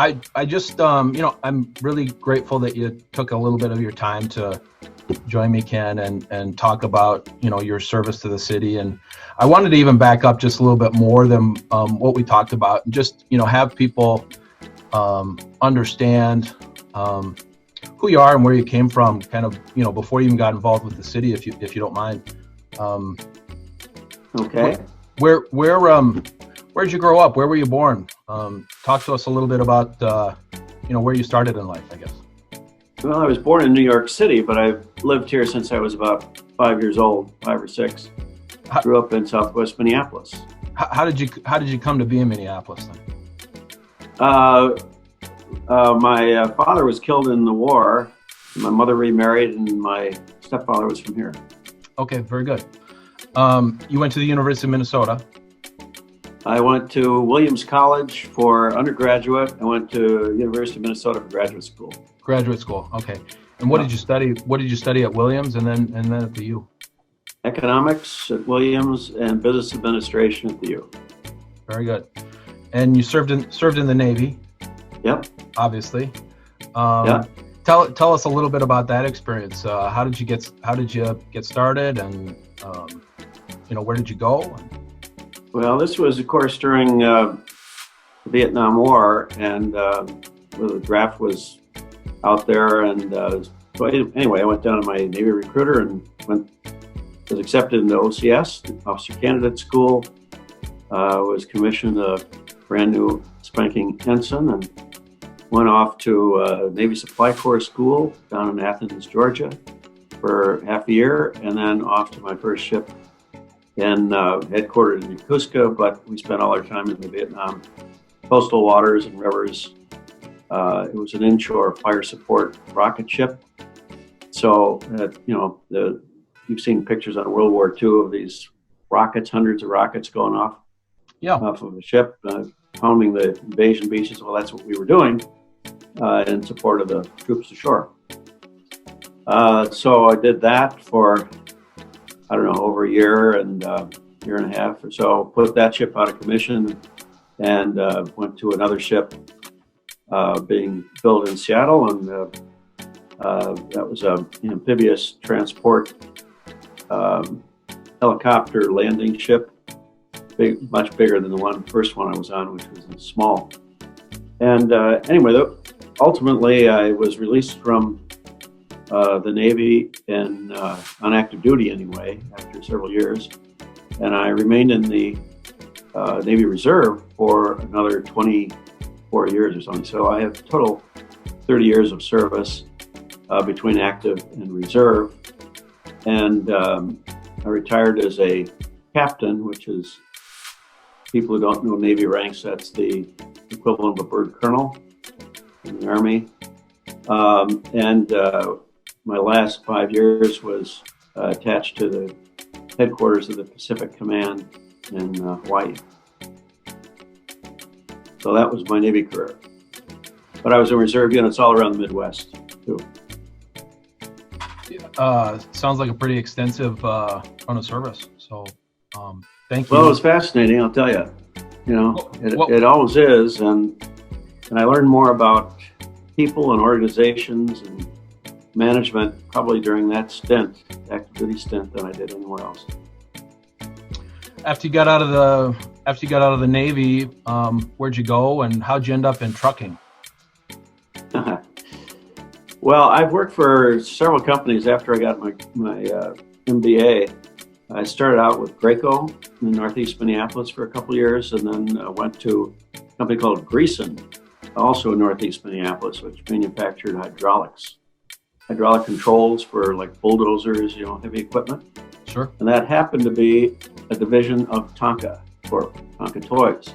I just, I'm really grateful that you took a little bit of your time to join me, Ken, and talk about, your service to the city. And I wanted to even back up just a little bit more than what we talked about, and just, have people understand who you are and where you came from, kind of, before you even got involved with the city, if you don't mind. Okay. Where'd you grow up? Where were you born? Talk to us a little bit about, where you started in life, I guess. Well, I was born in New York City, but I've lived here since I was about 5 years old, 5 or 6. Grew up in Southwest Minneapolis. How did you come to be in Minneapolis then? My father was killed in the war. My mother remarried, and my stepfather was from here. Okay, very good. You went to the University of Minnesota. I went to Williams College for undergraduate. I went to University of Minnesota for graduate school. Graduate school, okay. And what did you study? What did you study at Williams and then at the U? Economics at Williams and business administration at the U. Very good. And you served in the Navy. Yep. Obviously. Yeah. Tell us a little bit about that experience. How did you get started, and where did you go? Well, this was, of course, during the Vietnam War, and the draft was out there, and so anyway, I went down to my Navy recruiter and was accepted into OCS, Officer Candidate School. Was commissioned a brand new spanking ensign, and went off to Navy Supply Corps School down in Athens, Georgia, for half a year, and then off to my first ship in headquartered in Yokosuka, but we spent all our time in the Vietnam coastal waters and rivers. It was an inshore fire support rocket ship. So, you've seen pictures on World War II of these rockets, hundreds of rockets going off off of a ship, pounding the invasion beaches. Well, that's what we were doing in support of the troops ashore. So I did that for, over a year and year and a half or so. Put that ship out of commission and went to another ship being built in Seattle, and that was an amphibious transport helicopter landing ship, much bigger than the first one I was on, which was small. And anyway, ultimately I was released from the Navy and on active duty anyway, after several years, and I remained in the Navy Reserve for another 24 years or something. So I have total 30 years of service between active and reserve, and I retired as a captain, which is, people who don't know Navy ranks, that's the equivalent of a bird colonel in the Army. And my last 5 years was attached to the headquarters of the Pacific Command in Hawaii. So that was my Navy career. But I was in reserve units all around the Midwest, too. Sounds like a pretty extensive run of service. So, thank you. Well, it was fascinating, I'll tell you. It always is, and I learned more about people and organizations and management probably during that stint, active duty stint, than I did anywhere else. After you got out of the Navy, where'd you go, and how'd you end up in trucking? Well, I've worked for several companies after I got my MBA. I started out with Graco in Northeast Minneapolis for a couple of years, and then went to a company called Greason, also in Northeast Minneapolis, which manufactured hydraulic controls for like bulldozers, heavy equipment. Sure. And that happened to be a division of Tonka Toys.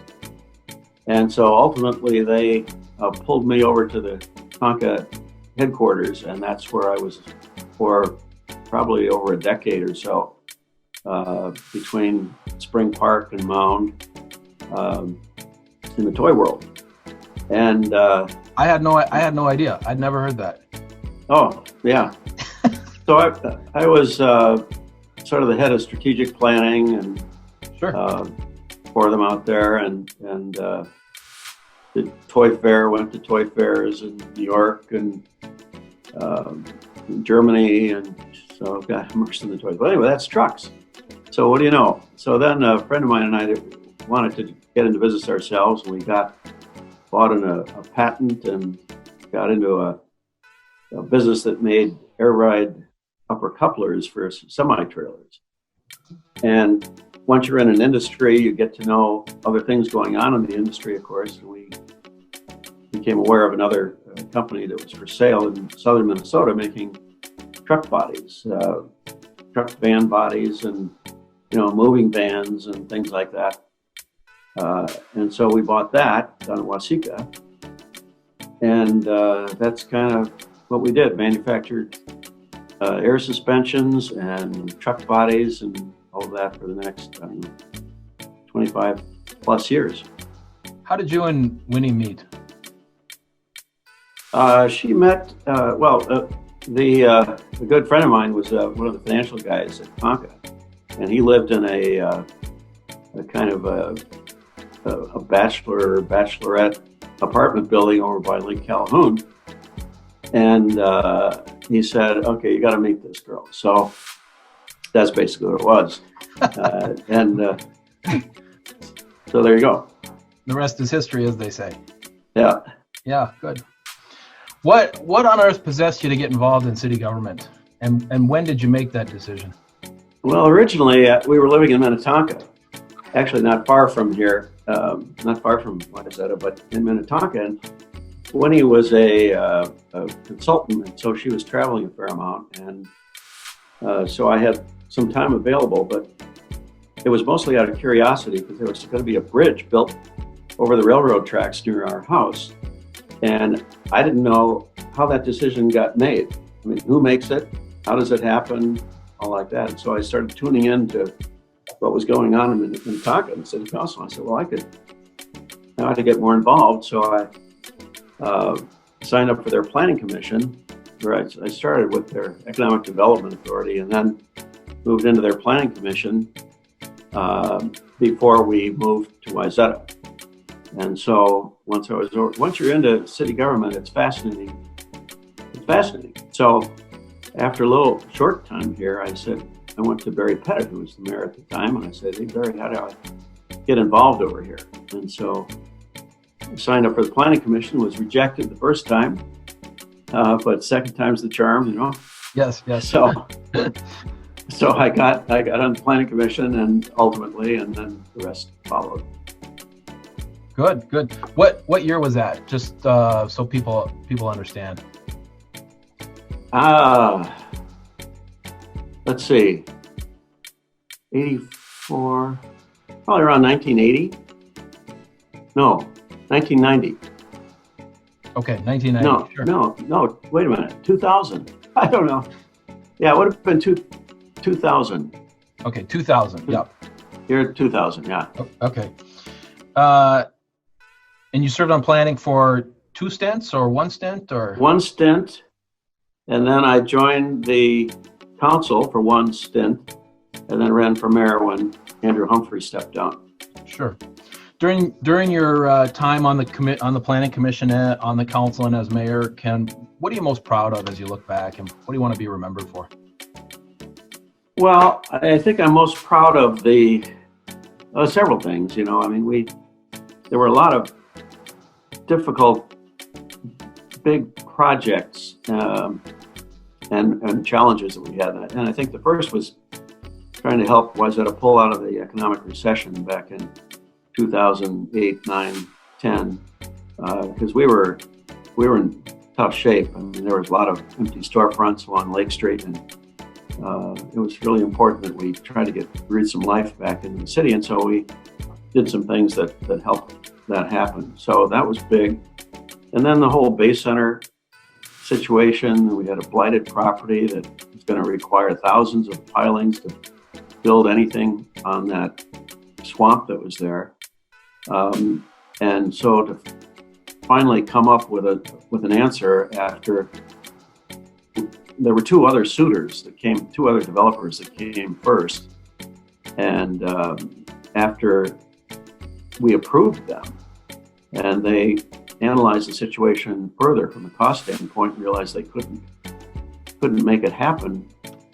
And so ultimately they pulled me over to the Tonka headquarters, and that's where I was for probably over a decade or so, between Spring Park and Mound, in the toy world. And I had no idea. I'd never heard that. Oh, yeah. So I was sort of the head of strategic planning and Sure. For them out there, and did toy fair, went to toy fairs in New York and in Germany, and so I've got immersed in the toys. But anyway, that's trucks. So what do you know? So then a friend of mine and I wanted to get into business ourselves, and we bought a patent and got into a business that made air ride upper couplers for semi-trailers. And once you're in an industry, you get to know other things going on in the industry, of course. And we became aware of another company that was for sale in southern Minnesota making truck bodies, truck van bodies, and moving vans and things like that. And so we bought that down in Waseca, and that's kind of what we did: manufactured air suspensions and truck bodies and all of that for the next 25 plus years. How did you and Winnie meet? She met, the good friend of mine was one of the financial guys at Tonka, and he lived in a kind of a bachelorette apartment building over by Lake Calhoun. And he said, okay, you got to meet this girl. So that's basically what it was. So there you go. The rest is history, as they say. Yeah. Yeah, good. What on earth possessed you to get involved in city government? And when did you make that decision? Well, originally we were living in Minnetonka, actually not far from here, not far from Wayzata, but in Minnetonka. And Winnie was a consultant, and so she was traveling a fair amount. And so I had some time available, but it was mostly out of curiosity because there was going to be a bridge built over the railroad tracks near our house. And I didn't know how that decision got made. I mean, who makes it? How does it happen? All like that. And so I started tuning in to what was going on in Tonka and City Council. I said, well, I had to get more involved. So I signed up for their planning commission, where I started with their economic development authority and then moved into their planning commission before we moved to Wayzata. And so once you're into city government, it's fascinating. It's fascinating. So after a little short time here, I went to Barry Pettit, who was the mayor at the time, and I said, hey, Barry, how do I get involved over here? And so I signed up for the planning commission, was rejected the first time, but second time's the charm, Yes. So I got on the planning commission, and ultimately, and then the rest followed. Good. What year was that? Just so people understand. Let's see, 84, probably around 1980. No, 1990. Okay, 1990. No, wait a minute, 2000. I don't know. Yeah, it would have been 2000. Okay, 2000, yep. Year 2000, yeah. Okay. And you served on planning for 2 stints or 1 stint or? 1 stint, and then I joined the council for 1 stint, and then ran for mayor when Andrew Humphrey stepped down. Sure. During your time on the planning commission, on the council, and as mayor, Ken, what are you most proud of as you look back, and what do you want to be remembered for? Well, I think I'm most proud of several things. I mean, there were a lot of difficult, big projects and challenges that we had. And I think the first was trying to help Wayzata pull out of the economic recession back in 2008, 9, 10, because we were in tough shape. I mean, there was a lot of empty storefronts along Lake Street, and it was really important that we try to breathe some life back into the city. And so we did some things that helped that happen. So that was big. And then the whole Bay Center situation, we had a blighted property that was going to require thousands of pilings to build anything on that swamp that was there. And so to finally come up with an answer after there were 2 other suitors that came, 2 other developers that came first. And after we approved them, and they analyzed the situation further from a cost standpoint and realized they couldn't make it happen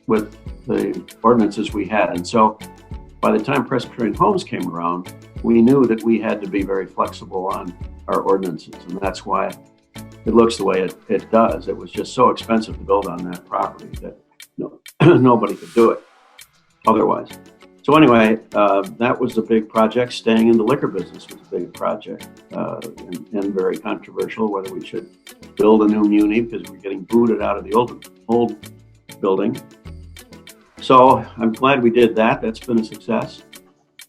with the ordinances we had. And so by the time Presbyterian Homes came around, we knew that we had to be very flexible on our ordinances, and that's why it looks the way it does. It was just so expensive to build on that property that nobody could do it otherwise. So anyway, that was a big project. Staying in the liquor business was a big project, and very controversial, whether we should build a new muni because we're getting booted out of the old building. So I'm glad we did that. That's been a success.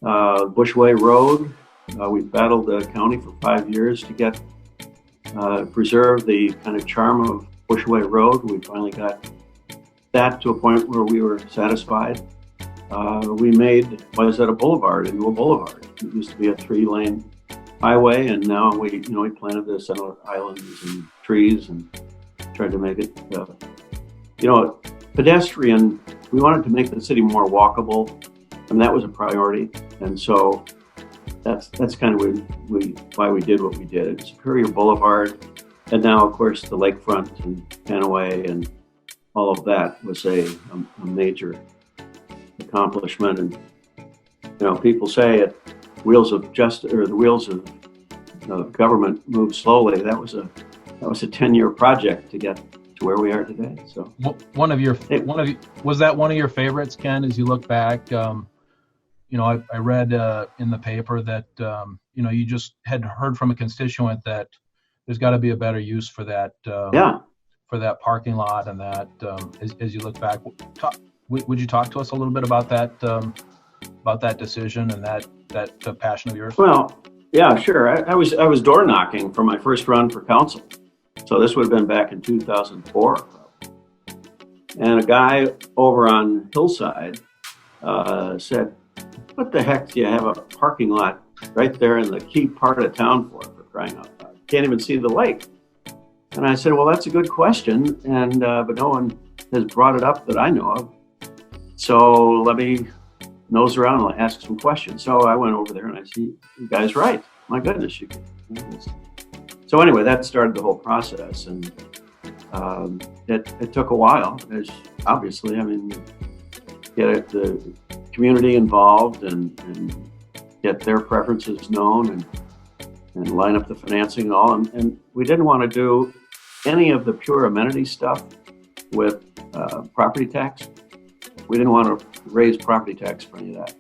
Bushway Road, we battled the county for 5 years to get preserve the kind of charm of Bushway Road. We finally got that to a point where we were satisfied. We made Wayzata Boulevard into a boulevard. It used to be a 3-lane highway, and now we planted the center islands and trees and tried to make it, pedestrian. We wanted to make the city more walkable, and that was a priority. And so that's kind of why we did what we did. Superior Boulevard, and now of course the lakefront and Panaway and all of that was a major accomplishment. And people say the wheels of government move slowly. That was a 10-year project to get to where we are today. So was that one of your favorites, Ken, as you look back? I read in the paper that you just had heard from a constituent that there's got to be a better use for that for that parking lot, and that as you look back, would you talk to us a little bit about that decision and that passion of yours? Well, yeah, sure. I was door knocking for my first run for council, so this would have been back in 2004, and a guy over on Hillside said, "What the heck do you have a parking lot right there in the key part of town for crying out loud? Can't even see the lake." And I said, "Well, that's a good question, and but no one has brought it up that I know of. So let me nose around and ask some questions." So I went over there and I said, "You guys right? My goodness, you can do this." So anyway, that started the whole process, and it took a while. There's obviously, get the community involved and get their preferences known and line up the financing and all. And we didn't want to do any of the pure amenity stuff with property tax. We didn't want to raise property tax for any of that.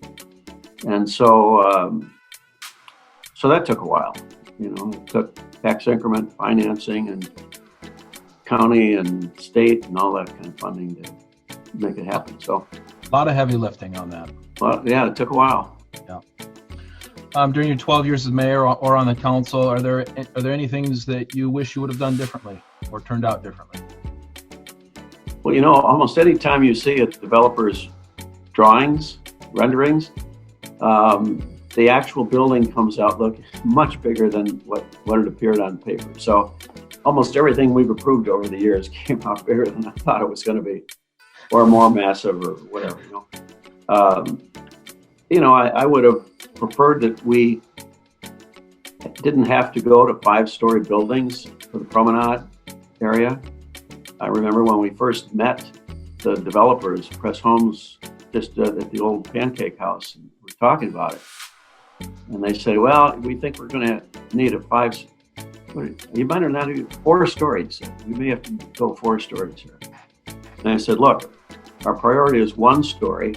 And so that took a while. It took tax increment financing and county and state and all that kind of funding to make it happen. So a lot of heavy lifting on that. Well, yeah, it took a while. Yeah. During your 12 years as mayor or on the council, are there any things that you wish you would have done differently or turned out differently? Well, almost any time you see a developer's drawings, renderings, the actual building comes out looking much bigger than what it appeared on paper. So almost everything we've approved over the years came out bigger than I thought it was going to be, or more massive or whatever. I would have preferred that we didn't have to go to 5-story buildings for the promenade area. I remember when we first met the developers, Press Homes, just at the old Pancake House, and we're talking about it. And they say, "Well, we think we're going to need a 4 stories. We may have to go 4 stories here." And I said, "Look, our priority is 1 story,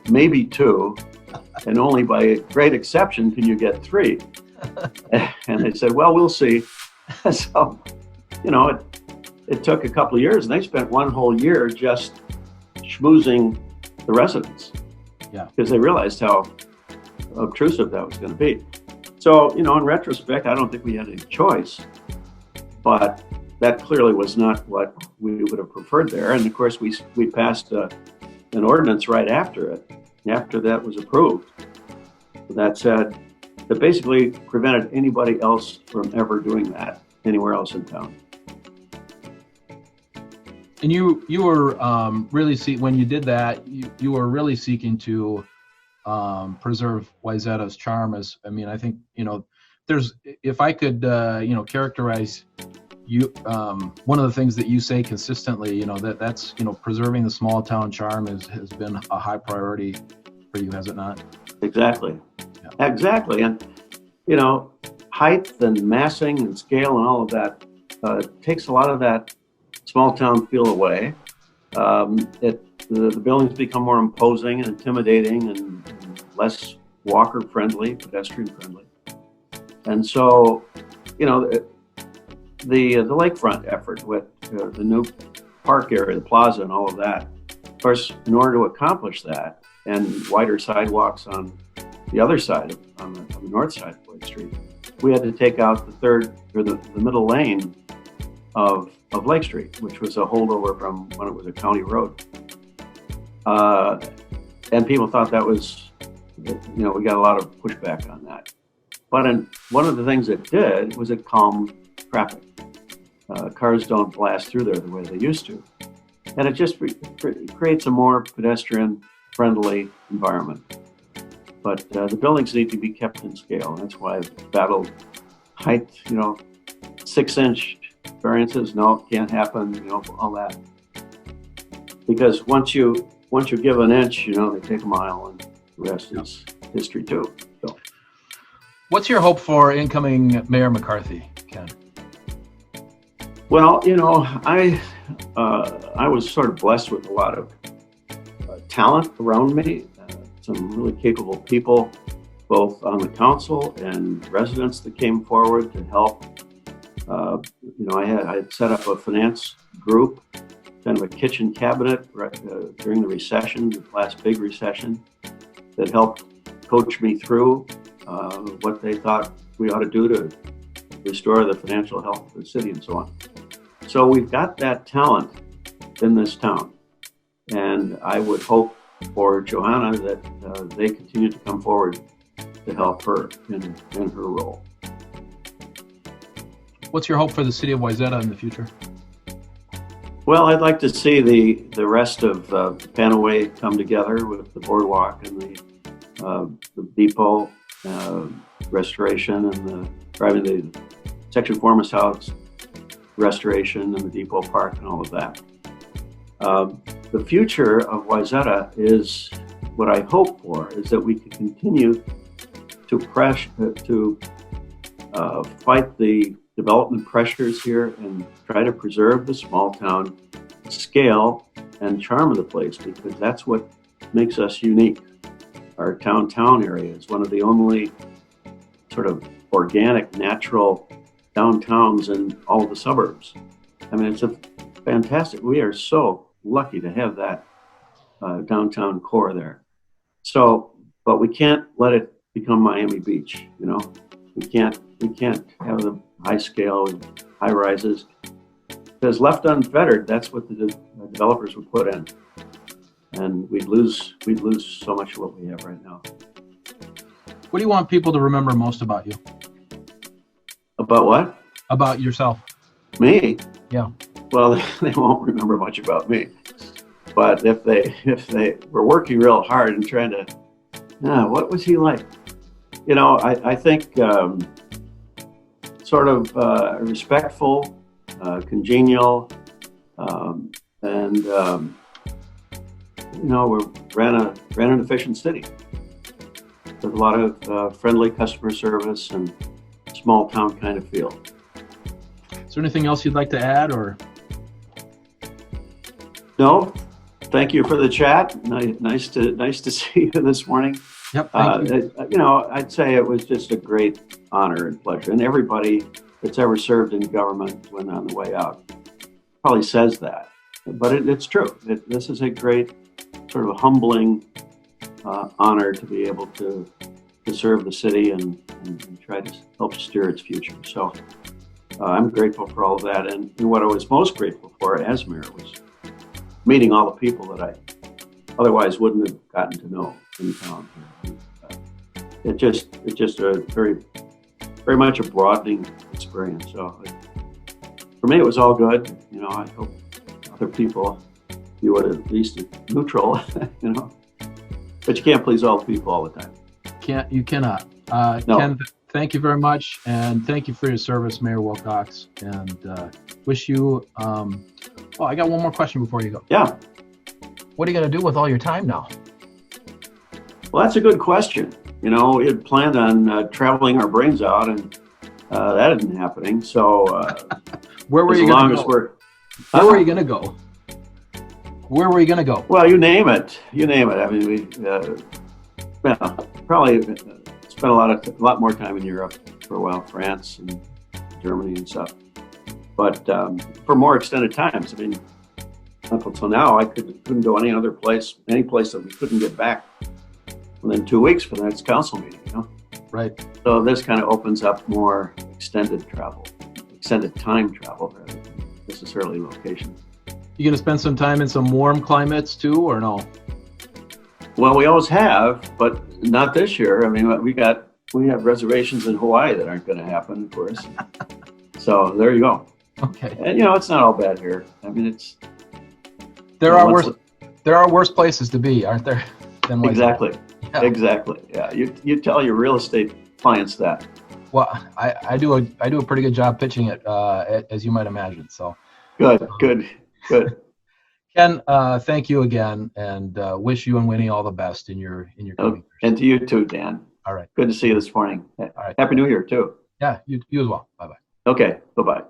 maybe 2, and only by great exception can you get 3. And they said, "Well, we'll see." So, it took a couple of years, and they spent 1 whole year just schmoozing the residents. Yeah. Because they realized how obtrusive that was going to be. So, in retrospect, I don't think we had any choice, but that clearly was not what we would have preferred there. And of course, we passed an ordinance right after it, after that was approved, that said, that basically prevented anybody else from ever doing that anywhere else in town. And you were really when you did that, you were really seeking to preserve Wayzata's charm. I think if I could, characterize you, one of the things that you say consistently, that's preserving the small town charm has been a high priority for you, has it not? Exactly. Yeah. Exactly. And, height and massing and scale and all of that takes a lot of that small town feel away. The buildings become more imposing and intimidating and less walker friendly, pedestrian friendly. And so, the lakefront effort with the new park area, the plaza, and all of that. Of course, in order to accomplish that, and wider sidewalks on the other side, on the north side of Lake Street, we had to take out the middle lane of Lake Street, which was a holdover from when it was a county road. And people thought that was, we got a lot of pushback on that. But one of the things it did was it calmed traffic. Cars don't blast through there the way they used to. And it just creates a more pedestrian-friendly environment. But the buildings need to be kept in scale. That's why I've battled height, 6-inch variances. No, can't happen, all that. Because once you give an inch, they take a mile, and the rest is history too. So, what's your hope for incoming Mayor McCarthy, Ken? Well, I was sort of blessed with a lot of talent around me, some really capable people, both on the council and residents that came forward to help. I had set up a finance group, kind of a kitchen cabinet during the recession, the last big recession, that helped coach me through what they thought we ought to do to restore the financial health of the city and so on. So we've got that talent in this town. And I would hope for Johanna that they continue to come forward to help her in her role. What's your hope for the city of Wayzata in the future? Well, I'd like to see the rest of Panaway come together with the boardwalk and the depot restoration and driving the Section Foreman's House restoration and the depot park and all of that. The future of Wayzata is what I hope for is that we can continue to fight the development pressures here and try to preserve the small town scale and charm of the place, because that's what makes us unique. Our downtown area is one of the only sort of organic, natural downtowns in all of the suburbs. I mean, it's a fantastic, we are so lucky to have that downtown core there. So, but we can't let it become Miami Beach, We can't have the high scale and high rises, because left unfettered, that's what the developers would put in, and we'd lose so much of what we have right now. What do you want people to remember most about you? About what? About yourself. Me? Yeah. Well, they won't remember much about me, but if they were working real hard and trying to, what was he like? I think sort of respectful, congenial, and we ran an efficient city with a lot of friendly customer service and small town kind of feel. Is there anything else you'd like to add, or? No, thank you for the chat. Nice to see you this morning. Yep. Thank you. I'd say it was just a great honor and pleasure, and everybody that's ever served in government when on the way out probably says that, but it's true. This is a great sort of a humbling honor to be able to serve the city and try to help steer its future. So I'm grateful for all of that, and what I was most grateful for as mayor was meeting all the people that I otherwise wouldn't have gotten to know in town. It's just a very much a broadening experience. So for me, it was all good. I hope other people view it at least neutral, but you can't please all the people all the time. You cannot. No. Ken, thank you very much, and thank you for your service, Mayor Willcox. And wish you. Oh, I got one more question before you go. Yeah. What are you going to do with all your time now? Well, that's a good question. You know, we had planned on traveling our brains out, and that isn't happening. So, where were you going to go? Where were you going to go? Where were you going to go? Well, you name it. You name it. I mean, we probably spent a lot more time in Europe for a while, France and Germany and stuff. But for more extended times. I mean, up until now, I couldn't go any place that we couldn't get back within 2 weeks for the next council meeting. You know. Right. So this kind of opens up more extended time travel, rather than necessarily location. You going to spend some time in some warm climates too, or no? Well, we always have, but not this year. I mean, we have reservations in Hawaii that aren't going to happen, of course. So there you go. Okay. And you know, it's not all bad here. I mean, there are worse places to be, aren't there? Than Wayzata? Exactly. Yeah. Exactly. Yeah. You tell your real estate clients that. Well, I do a pretty good job pitching it, as you might imagine. So. Good. Ken, thank you again, and wish you and Winnie all the best in your coming years. And to you too, Dan. All right. Good to see you this morning. All right. Happy New Year too. Yeah, you as well. Bye bye. Okay. Bye bye.